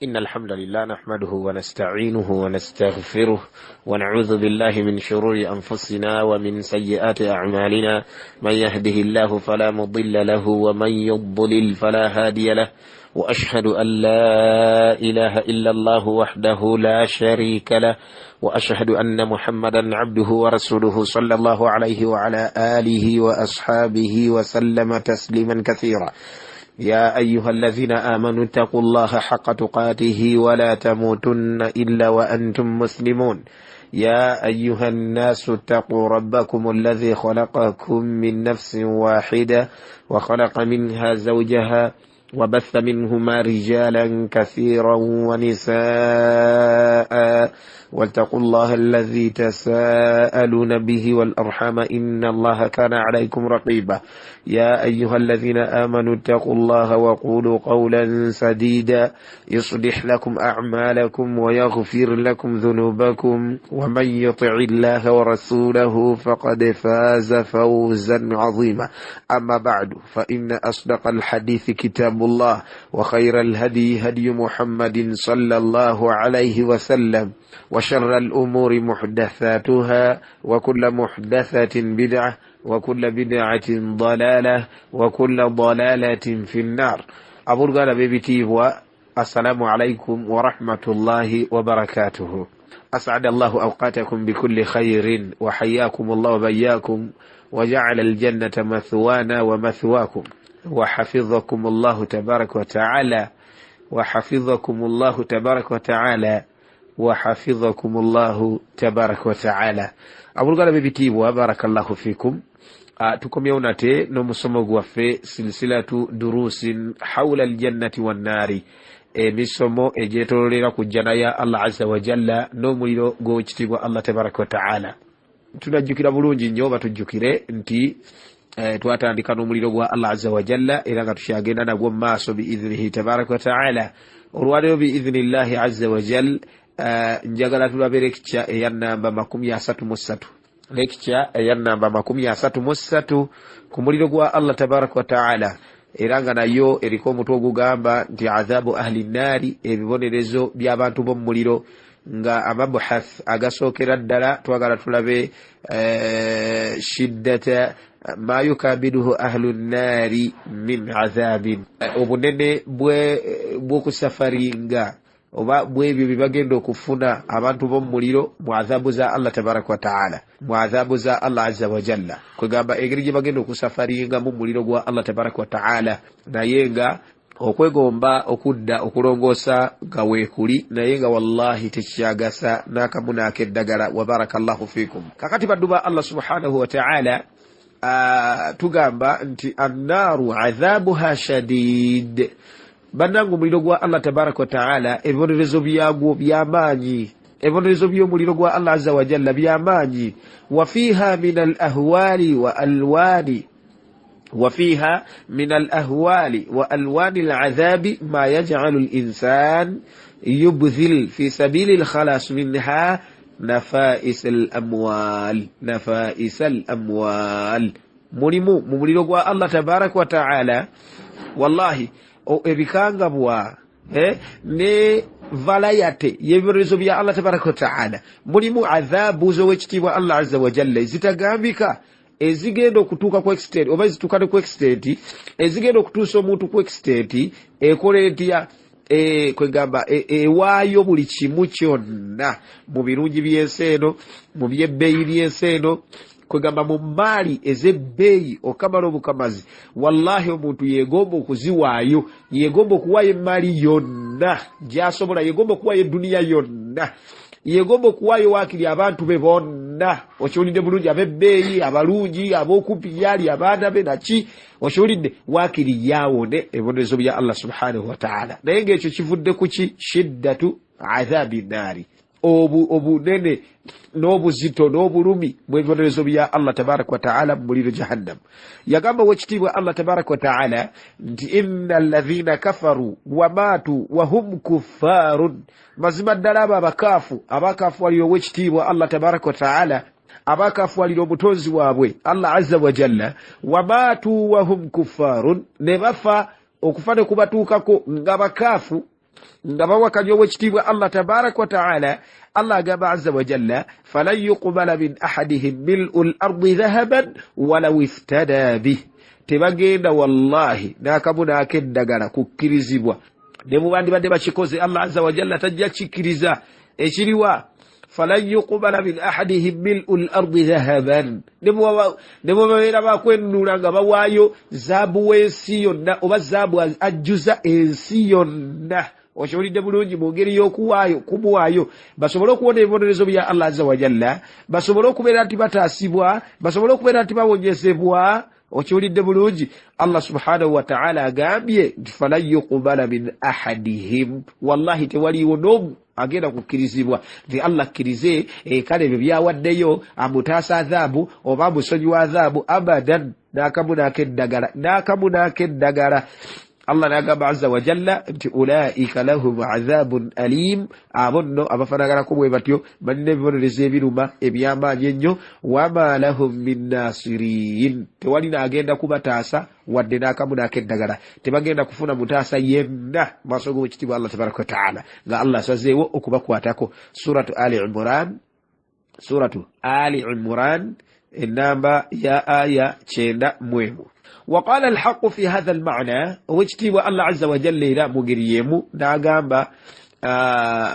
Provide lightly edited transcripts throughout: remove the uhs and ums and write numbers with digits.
إن الحمد لله نحمده ونستعينه ونستغفره ونعوذ بالله من شرور أنفسنا ومن سيئات أعمالنا من يهده الله فلا مضل له ومن يضلل فلا هادي له وأشهد أن لا إله إلا الله وحده لا شريك له وأشهد أن محمدا عبده ورسوله صلى الله عليه وعلى آله وأصحابه وسلم تسليما كثيرا. يا أيها الذين آمنوا اتقوا الله حق تقاته ولا تموتن إلا وأنتم مسلمون. يا أيها الناس اتقوا ربكم الذي خلقكم من نفس واحدة وخلق منها زوجها وبث منهما رجالا كثيرا ونساء واتقوا الله الذي تساءلون به والأرحام إن الله كان عليكم رقيبا. يا أيها الذين آمنوا اتقوا الله وقولوا قولا سديدا يصلح لكم أعمالكم ويغفر لكم ذنوبكم ومن يطع الله ورسوله فقد فاز فوزا عظيما. أما بعد فإن أصدق الحديث كتاب الله وخير الهدي هدي محمد صلى الله عليه وسلم وشر الأمور محدثاتها وكل محدثة بدعة وكل بدعة ضلالة وكل ضلالة في النار. أبو قال بيبتي السلام عليكم ورحمة الله وبركاته. أسعد الله أوقاتكم بكل خير وحياكم الله وبياكم وجعل الجنة مثوانا ومثواكم وحفظكم الله تبارك وتعالى وحفظكم الله تبارك وتعالى وحفظكم الله تبارك وتعالى. أقول قال بيبتي وبارك الله فيكم. تكم يوناتي نمسمو وفي سلسلة دروس حول الجنة والنار. misomo ejetolera kujjana ya Allah azza wa jalla n'omuliro gw'ekitiibwa Allah tabaraka wa ta'ala. Tunajjukira bulungi nnyo batujjukire nti twatandika n'omuliro gwa Allah azza wa jalla era nga tukyagenda nagwo mu maaso biidhnihi tabaraka wa ta'ala. Olwaleero biidhnillahi azza wa jalla njagala tulabe lecture eya namba 33. Lecture eya namba 33 ku muliro gwa Allah tabaraka wa ta'ala. Era nga nayo eriko omutwe ogugamba nti adhabu ahli nnaari, ebibonerezo by'abantu b'omu muliro, nga amabuhath agasookera ddala twagala tulabe shiddata ma yukabiduhu ahlu nnaari min adhabin, obunene bw'okusafaringa oba bwebyo bibagenda okufuna abantu b'omu muliro mu adhabu za Allah tabaraka wa ta'ala, mu adhabu za Allah azza wa jalla. Kwegamba engeri gye bagenda okusafaringa mu muliro gwa Allah tabaraka wa ta'ala, naye nga okwegomba okudda okulongoosa nga weekuli, naye nga wallahi tekyagasa n'akamu n'akeddagala. Wa barakallahu fikum. Kakati baddu ba Allah subhanahu wa ta'ala tugamba nti annaaru adhabuha shadid. Bannange omuliro gwa Allah tabaraka wa ta'ala ebibonerezo byagwo by'amaanyi, ebibonerezo by'omuliro gwa Allah azza wa jalla by'amaanyi. Wafiha min al-ahwali wa alwani وفيها من الأهوال وألوان العذاب ما يجعل الإنسان يبذل في سبيل الخلاص منها نفائس الأموال. نفائس الأموال ملمو ممليلو قوى الله تبارك وتعالى والله ebikangabwa ne valayate yebirezo bya Allah tabaraka wa ta'ala mulimu adhabu zo wekitibwa Allah azza wa jalla zitagambika ezigenda okutuuka ku extent oba zitukane ku extent ezigenda okutuusa omuntu ku extent ekola etya kwegamba ewaayo buli kimu kyonna mu birungi by'ensi eno, mu byebbeeyi by'ensi eno, kwegamba mu maali ez'ebbeeyi okamala obukamazi. Wallahi omuntu yegomba okuziwaayo, yegomba okuwaayo emaali yonna gy'asobola, yegomba okuwaayo eduniya yonna, yegomba okuwaayo waakiri abantu be bonna. Okiwulidde bulungi? Ab'ebbeeyi, abalungi, ab'okumpi yali, abaana be naki, okiwulidde? Waakiri yaawone ebibonerezo bya Allah subhanahu wa ta'ala. Naye ng'ekyo kivudde ku ki? Shiddatu adhabi nnaari, obunene n'obuzito n'obulumi bw'ebibonerezo bya Allah tabaraka wa ta'ala mu muliro jahannam. Yagamba wekitiibwa Allah tabaraka wa ta'ala nti inna alladhina kafaru wa maatu wa hum kuffarun. Mazima ddala abo abakaafuwalira owekitiibwa Allah tabaraka wa ta'ala, abakaafuwalira omutonzi waabwe Allah azza wa jalla, wa maatu wa hum kuffarun, ne bafa okufa ne kubatuukako nga bakaafu ngabawa kanyowe kitibwa Allah tabarak wa ta'ala Allah gaba azza wa jalla falan yuqbala min ahadihim mil'ul ardi dhahaban walaw iftada bih tebagenda wallahi nakamuna akeddagala kukkirizibwa ne mubandi badde bakikoze Allah azza wa jalla tajja kikiriza ekiriwa falan yuqbala min ahadihim mil'ul ardi dhahaban ne mubabera bakwenula nga bawayo zaabu w'ensi yonna oba zaabu ajjuza ensi yonna osholidde bulungi mu ngeri y'okuwaayo kumuwaayo basobole okuwona ebibonerezo bya Allah azza wa jalla basobole okubeera nti bataasibwa basobole okubeera nti bawonyezebwa okiwulidde bulungi Allah subhanahu wa ta'ala agambye nti falan yuqbala min ahadihim wallahi tewaliwo n'omu agenda kukkirizibwa nti Allah akkirize kale ebyo byawaddeyo amutaasa adhaabu oba amusonyiwa adhaabu abadan n'akamu n'akeddagala Allah nagamba azza wa jalla nti ulaika lahum adhabun alim abonno abafanagalako bwe batyo balina ebibonerezo ebiruma ebyamaanyi ennyo wama lahum min nasirin tewalina agenda kubataasa wadde n'akamu n'akeddagala tebagenda kufuna mutaasa yenna maaso g'ekitiibwa Allah tabaraka wa ta'ala nga Allah asazeewo okubakwatako suratu ali imran enamba ya aya 9 وقال الحق في هذا المعنى وجتي والله عز وجل إلى مغريمو ناغامبا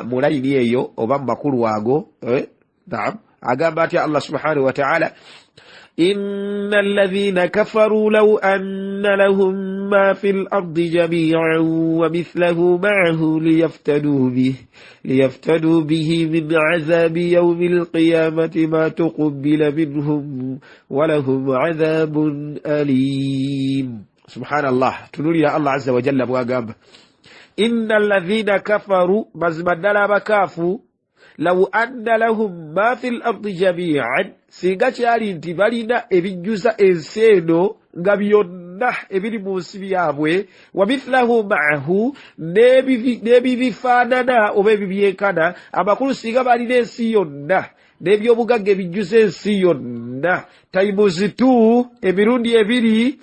ملايني يو وبامبا كلواغو نعم أغامبا الله سبحانه وتعالى إن الذين كفروا لو أن لهم ما في الأرض جميعا ومثله معه ليفتدوا به من عذاب يوم القيامة ما تقبل منهم ولهم عذاب أليم سبحان الله تنور يا الله عز وجل بوغاب إن الذين كفروا مزمدنا بكافوا لو أن لهم ما في الأرض جميعا سيغاتي نti balina ebijjuza enseno nga byonna ebiri mu nsi byabwe wa mithlahu ma'ahu nebibifaanana oba ebibyenkana amakulu singa balina ensi yonna n'ebyobugagga ebijjuza ensi yonna times 2 emirundi ebiri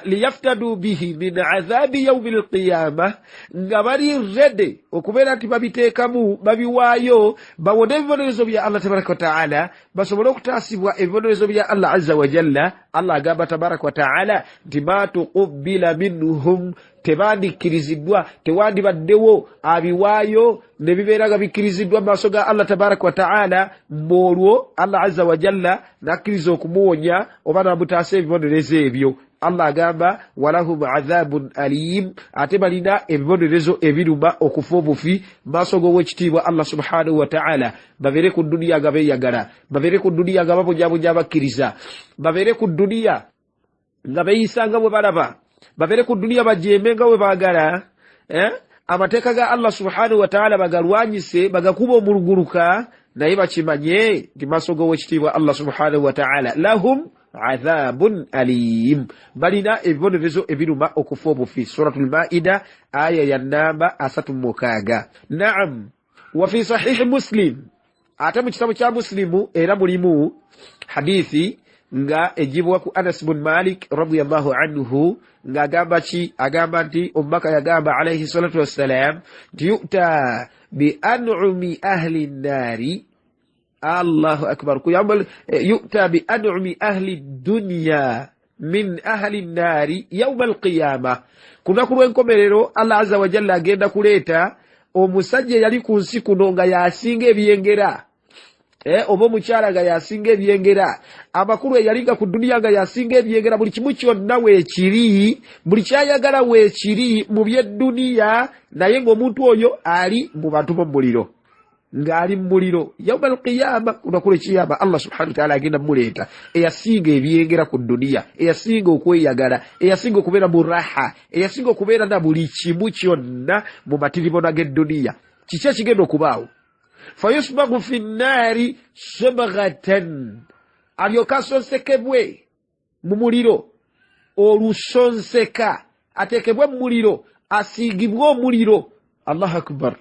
liyaftadu bihi min adhabi yawmi alqiyama nga bali rede okubeera nti babiteekamu babiwaayo bawone ebibonerezo bya Allah tabaraka wa ta'ala basobole okutaasibwa ebibonerezo bya Allah azza wa jalla Allah agamba tabaraka wa ta'ala nti ma tuqubbila minhum tebandikiriziddwa tewandibaddewo abiwaayo ne bibeera nga bikkiriziddwa maaso ga Allah tabaraka wa ta'ala mwolwo Allah azza wa jalla nakkiriza okumuwonya oba namutaasa ebibonerezo ebyo Allah agamba walahum adhabun alim ate balina ebibonerezo ebiruma okufa obufi maaso g'owekitiibwa Allah subhanahu wa ta'ala babeere ku duniya nga beeyagala babeere ku duniya nga babonyabonya abakkiriza babeere ku duniya nga beeyisanga bwe balaba babeere ku duniya bajeeme nga bwe baagala amateeka ga Allah subhanahu wa ta'ala bagalwanyise bagakuba omuluguluka naye bakimanye nti maaso g'owekitiibwa Allah subhanahu wa ta'ala lahum adhabun alim balina ebibonerezo ebiruma okufa obufi suratul maida aya ya namba 36 naam wa fi sahih muslim ate mu kitabu kya muslimu era mulimu hadithi nga ejibwa ku Anas bin Malik radiyallahu anhu nga agamba nti ummaka yagamba alayhi salatu wassalam yu'ta bi an'umi ahli an-nari الله أكبر كيامل يؤتى بأنعم أهل الدنيا من أهل النار يوم القيامة كنا كروين كوميرو الله عز وجل agenda kuleta omusajja yali ku nsi kuno nga yasinga ebyengera oba omukyala nga yasinga ebyengera amakulu eyalinga ku duniya nga yasinga ebyengera buli kimu kyonna weekiri buli kyayagala weekiri mu by'edduniya naye ng'omuntu oyo ali mu bantu b'omuliro ngali muliro yawmal qiyama kunakule kiyama Allah subhanahu wa ta'ala agenda muleeta eyasinga ebyengera ku dunia eyasinga okweyagala eyasinga okubeera mu raha eyasinga okubeera na buli kimu kyonna mu matiribona g'edduniya kiki ekigenda okubaawo fayusbagu fi nnaari sabghatan alyoka asonsekebwe mu muliro olusonseka ateekebwe mu muliro asiigibwe omuliro Allahu akbar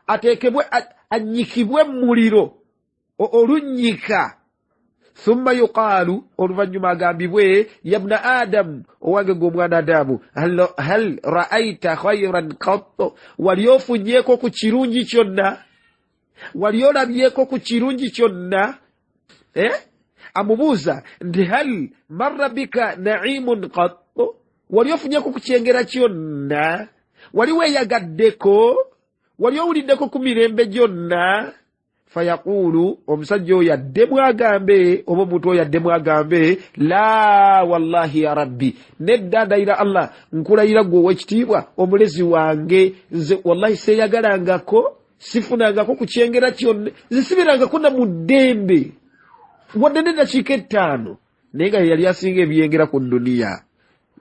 atekebwe anyikibwe muliro olunyika thumma yuqalu oluvanyuma agambibwe yabna adam owange g'omwana adamu hal ra'aita khayran qat wali ofunyeko ku kirungi kyonna wali olabyeko ku kirungi kyonna amubuuza nti hal marra bika na'imun qat wali ofunyeko ku kyengera kyonna wali weeyagaddeko wali owuliddeko ku mirembe gyonna fayaqulu omusajja oyo addemu agambe oba omuntu oyo addemu agambe la wallahi ya rabbi nedda ndayira Allah nkulayira gwe ow'ekitiibwa omulezi wange nze wallahi seeyagalangako sifunangako ku kyengera kyonna nze sibirangako na mu ddembe wadde n'eddakiika 5 naye nga yali asinga ebiyengera ku duniya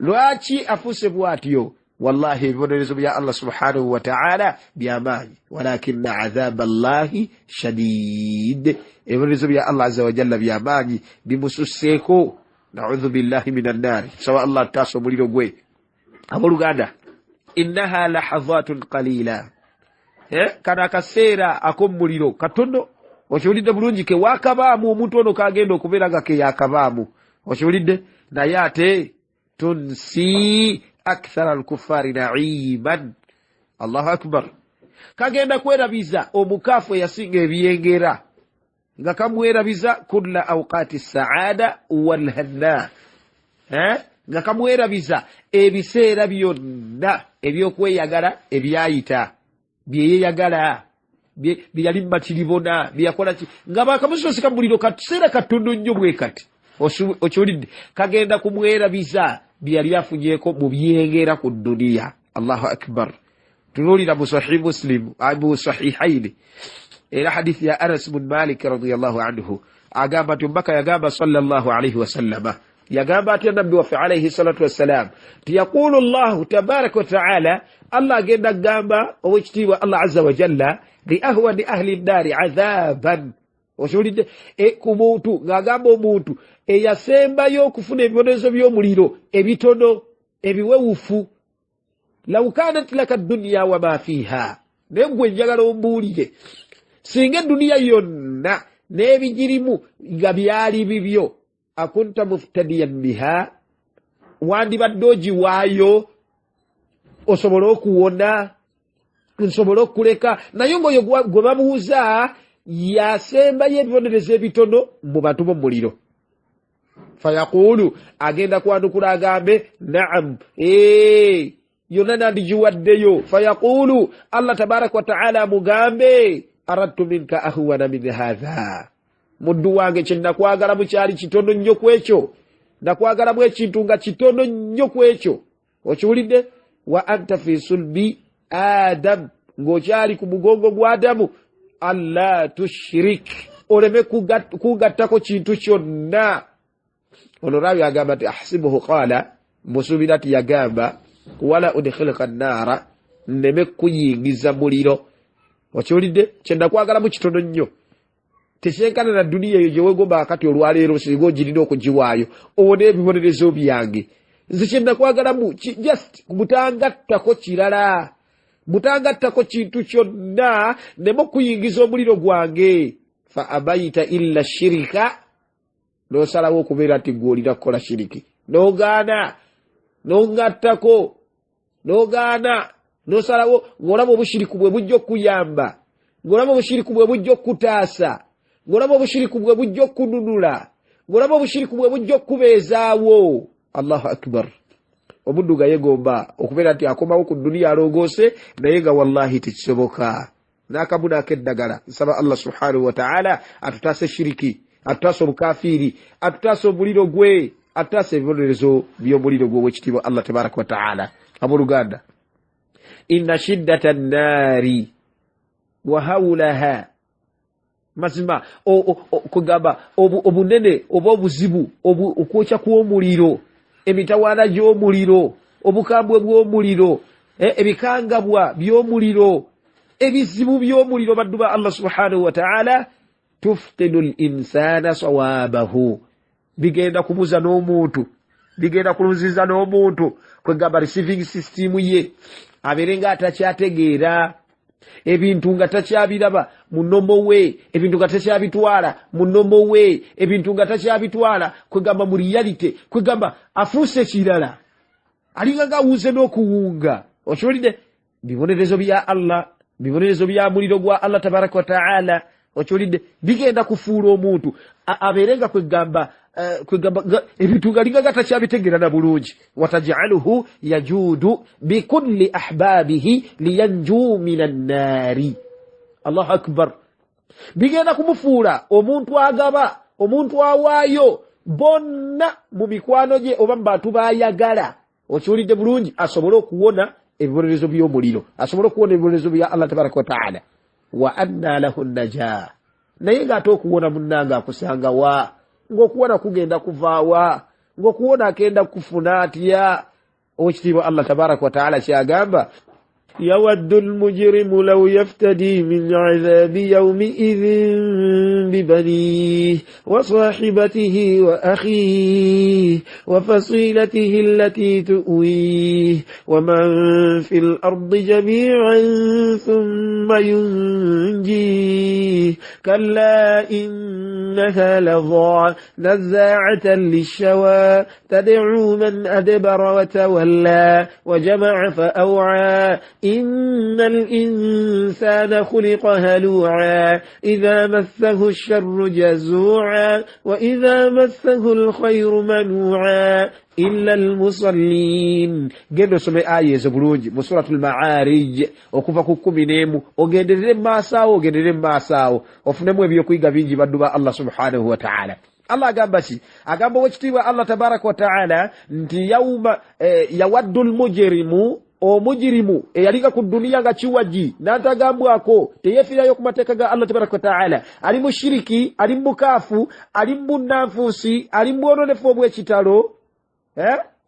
lwaki afuuse bw'atyo wallahi ebibonerezo bya Allah subhanahu wa ta'ala byamaanyi walakinna adhaba Allahi shadid ebibonerezo bya Allah azza wa jalla byamaanyi bimususseeko na'udhu billahi minan nari sawa Allah taso muliro gwe aboluganda innaha lahadhatun qalila kana akaseera ak'omuliro katono okiwulidde bulungi ke wakabaamu omuntu ono kagenda okubeera nga ke yakabaamu okiwulidde naye ate tunsi akthara al-kuffari na'iman Allahu akbar kagenda kwerabiza omukaafu yasinga ebiyengera nga kamwerabiza kulla awqati saada wal hanna nga kamwerabiza ebiseera byonna ebyokweyagala ebyayita byeyagala byali matiribona byakola nga bakamusoseka muliro kaseera katono nnyo bwe kati okiwulidde kagenda kumwerabiza byali afunyeko mu byengera ku duniya Allahu akbar tunulira mu sahih muslim abu sahihaini era hadithi ya Anas bin Malik radiyallahu anhu agamba tumbaka yagamba sallallahu alayhi wa sallama yagamba ati nabbi wa alayhi salatu wassalam tiyaqulu Allah tabaraka wa ta'ala Allah agenda gamba owekitiibwa Allah azza wa jalla li ahwani ahli an-nar adhaban oshulide ku muntu ngagamba omuntu eyasembayo okufuna ebibonerezo by'omuliro ebitono ebiwewufu law kanat laka dunya wa ma fiha negwe njagala ombuulire singa duniya yonna n'ebigirimu nga byali bibyo akunta muftadiyan biha wandibadde ogiwaayo osobola okuwona nsobola okuleka naye ng'oyo gwe babuuza yasembayo ebibonerezo ebitono mu bantu b'omuliro fayaqulu agenda kwanukula agambe naam yonna nandigiwaddeyo fayaqulu Allah tabaraka wa ta'ala amugambe aradtu minka ahwana min hadha muddu wange kye nakwagalamu kyali kitono nnyo ku ekyo nakwagalamu ekintu nga kitono nnyo ku ekyo okiwulidde wa anta fi sulbi adam ng'okyali ku mugongo gwa Adamu alla tushrik oleme kugattako kintu kyonna ono rawi agamba ati ahsibuhu qala musubirati yagamba wala udkhilka nnaara nneme kuyingiza muliro okiwulidde kyenda kwagalamu kitono nnyo tekyenkana na duniya eyo gye wegomba akati olwaleero singa ogirina okugiwaayo owona ebibonerezo byange nze kyenda kwagalamu just mutangattako kirala mutangattako kintu kyonna neme okuyingiza omuliro gwange fa abaita illa shirika n'osalawo okubeera nti gw'olina kukola shiriki n'ogaana n'ongattako n'ogaana n'osalawo ng'olaba obushiriku bwe bujja okuyamba ng'olaba obushiriku bwe bujja okutaasa ng'olaba obushiriku bwe bujja okununula ng'olaba obushiriku bwe bujja okubeezaawo Allahu akbar omuddu nga yegomba okubeera nti akomawo ku duniya alongoose naye nga wallahi tekisoboka n'akamu n'akeddagala nsaba Allah subhanahu wa ta'ala atutaase shiriki atutaase obukafiiri atutaase omuliro gwe atutaase ebibonerezo by'omuliro gwe ow'ekitiibwa Allah tabaraka wa ta'ala abooluganda inna shiddata nnaari wa hawlaha mazima kugamba obunene oba obuzibu okwokya kw'omuliro emitawaana gy'omuliro obukambwe bw'omuliro ebikangabwa by'omuliro ebizibu by'omuliro baddu ba Allah subhanahu wa ta'ala tufqidu al-insana sawabahu bigenda kumuza n'omuntu bigenda kuluziza n'omuntu kwegamba receiving system ye abeere nga atakyategeera ebintu nga takyabiraba mu nnomo we, ebintu nga takyabitwala mu nnomo we, ebintu nga takyabitwala kwegamba mu reality, kwegamba afuuse kirala alinga gawuze n'okuwunga. Okiwulidde bibonerezo bya Allah, bibonerezo bya muliro gwa Allah tabaraka wa ta'ala, okiwulidde bigenda kufuula omuntu abeerenga kwegamba ebintu galinga gatakyabitegera na bulungi. Watajaluhu yajudu bikulli ahbabihi liyanju minan naari. Allahu akbar. Bigenda kumufuula omuntu agaba, omuntu awaayo bonna mu mikwano gye oba mu bantu bayagala, okiwulidde bulungi, asobole okuwona ebibonerezo by'omuliro, asobole okuwona ebibonerezo bya Allah tabaraka wa ta'ala. Wa anna lahu najaa, naye ng'ate okuwona munnanga akusanga wa, ng'okuwona kugenda kuvaawa, ng'okuwona agenda kufuna atya? Owekitiibwa Allah tabaraka wa ta'ala kyagamba, yawaddu almujrimu law yaftadi min adhabi yawmiidhin bibanihi wa sahibatihi wa akhihi wa fasilatihi allati tu'wihi wa man fil ardi jami'an thumma yunjihi kalla innaha ladha nazza'atan lish-shawa tad'u man adbara wa tawalla wa jama'a fa aw'a إن الإنسان خلق هلوعا إذا مسه الشر جزوعا وإذا مسه الخير منوعا إلا المصلين. gendo some aya zebulungi mu suratul Ma'arij okuva ku 10 ogenderere maasawo ofunemu ebyokuyiga bingi baddu ba Allah subhanahu wa ta'ala. Allah agamba ki? Agamba wekitiibwa Allah tabaraka wa ta'ala nti yawma yawaddu almujrimu, omujirimu eyalinga ku dunia nga kiwaji n'atagambwako teyeefirayo ku mateeka ga Allah tabaraka wa ta'ala, ali mushiriki, ali mukafu, ali munanfuusi, ali mwononefu obw'ekitalo,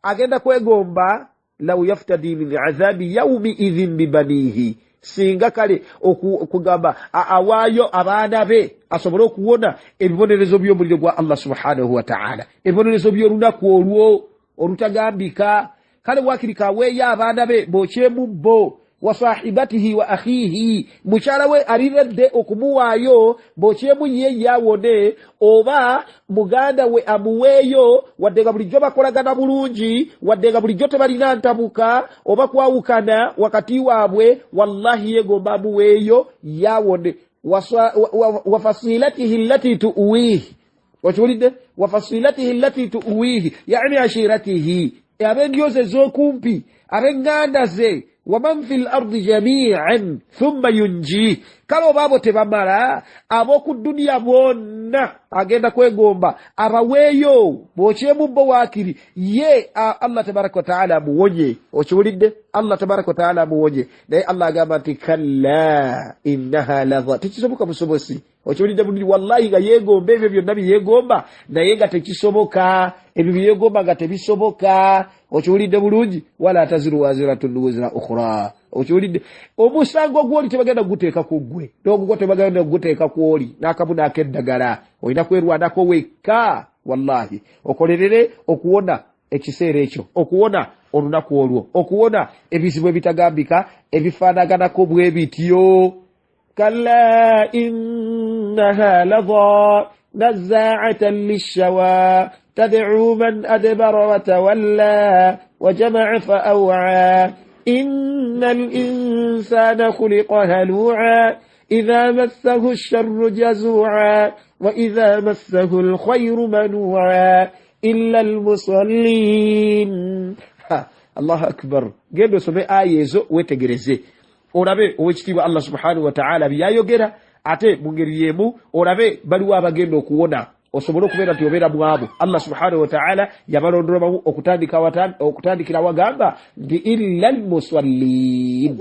agenda kwegomba law yaftadi min adhabi yawmi idhin bibanihi, singa kale okugamba awaayo abaana be asobole okuwona ebibonerezo by'omuliro gwa Allah subhanahu wa ta'ala, ebibonerezo by'olunaku olwo olutagambika. Kale wakirika aweeyo abaana be bokyemu bo, wa sahibatihi wa akhihi, mukyala we aliredde okumuwaayo bokyemu ye yawone, oba muganda we amuweeyo, wadde nga bulijjo bakolagana bulungi, wadde nga bulijjo tebalina ntabuka oba kwawukana wakati waabwe, wallahi yegomba amuweeyo yawone. Wa fasilatihi allati tu'wihi, okiwulidde? Wa fasilatihi allati tu'wihi yani ashiratihi, abendyoze z'okumpi, ab'enganda ze, waman fil ardi jami'an thumma yunji. Kale obaabo tebamala, ab'oku duniya bonna agenda kwegomba abaweeyo bokyemu bo waakiri, ye Allah tabaraka wa ta'ala amuwonye. Okiwulidde? Allah tabaraka wa ta'ala amuwonye. Naye Allah agamba nti kalla innaha ladha, tekisoboka musobosi. Okiwulidde bulungi? Wallahi nga yeegomba ebyo byonna byeyeegomba naye nga tekisoboka, ebyo byeyegomba nga tebisoboka. Okiwulidde bulungi? Wala taziru waziratun wizra ukhra. Okiwulidde? Omusango gw'oli tebagenda guteeka ku ggwe, n'ogwo tebagenda guteeka ku oli n'akabuna ak'eddagala. Olina kwerwanako wekka, wallahi okolerere okuwona ekiseera ekyo, okuwona olunaku olwo, okuwona ebizibu ebitagambika ebifaanaganako bwe bityo. Kalla innaha ladha nazza'atan lish-shawa tad'u man adbara wa tawalla wa jama'a fa aw'a innal insana khuliqa halu'a idha massahu ash-sharru jazu'a wa idha massahu al-khayru manu'a illa al-musallin. Allahu akbar. Gendo some aya ezo wetegereze olabe owekitiibwa Allah subhanahu wa ta'ala byayogera, ate mu ngeri yemu olabe baliwo abagenda okuwona, osobole okubeera nti obeera mu abo Allah subhanahu wa ta'ala yabalondolamu okutandikira wagamba nti illa almusallin.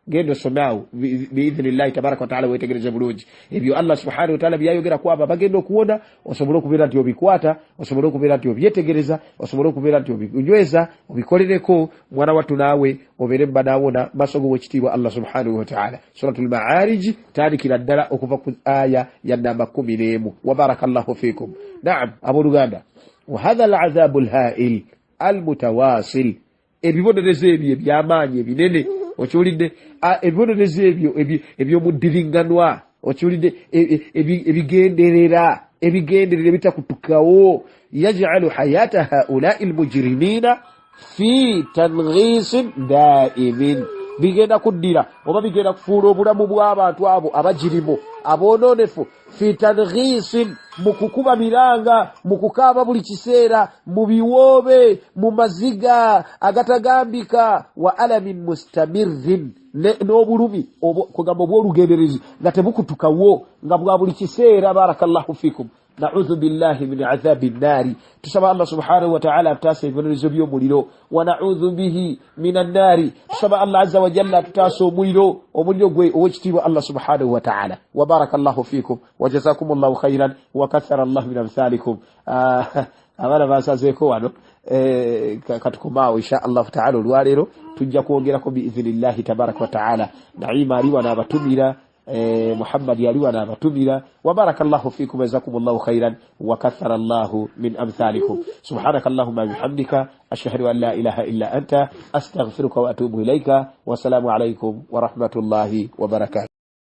Gendo someawo biidhnillahi tabaraka wa ta'ala wetegereze bulungi ebyo Allah subhanahu wa ta'ala byayogera kwabo bagenda okuwona, osobole okubeera nti obikwata, osobole okubeera nti obyetegereza, osobole okubeera nti obinyweza, obikolereko, mwana wattu naawe obeere mbanaawona maaso g'owekitiibwa Allah subhanahu wa ta'ala. Suratul Ma'arij tandikira ddala okuva ku aya ya namba 11. Wa barakallahu fikum. Naam abooluganda, wa hadha al-'adhabu al-ha'il al-mutawasil, ebibonerezo ebyo eby'amaanyi ebinene okiwulidde ebibonerezo ebyomudiringanwa okiwulidde ebigenderera bitakutukawo yaj'alu hayata haulai almujrimina fi tanghisin daimin bigenda kuddira oba bigenda kufuula obulamu bw'abantu abo abajirimu aboononefu fi tanghisin mu kukuba miranga mu kukaaba buli kiseera mu biwoobe mu maziga agatagambika wa alamin mustamirrin n'obulumi kugamba obw'olugenderezi nga tebukutukawo nga bwa buli kiseera. Barakallahu fikum. نعوذ بالله من عذاب النار تسبح الله سبحانه وتعالى تاسي بنرزو بيو موليرو ونعوذ به من النار تسبح الله عز وجل تاسو موليرو وموليرو غوي وجتي الله سبحانه وتعالى. وبارك الله فيكم وجزاكم الله خيرا وكثر الله من امثالكم. abana basazeeko wano katukumaawo insha allahu taala olwaleero tujja kwongerako biizinillahi tabaraka wataala. Naima aliwa n'abatumira محمد يالي أنا بتميرا. وبارك الله فيكم وجزاكم الله خيرا وكثر الله من أمثالكم. سبحانك اللهم وبحمدك أشهد أن لا إله إلا أنت أستغفرك وأتوب إليك. والسلام عليكم ورحمة الله وبركاته.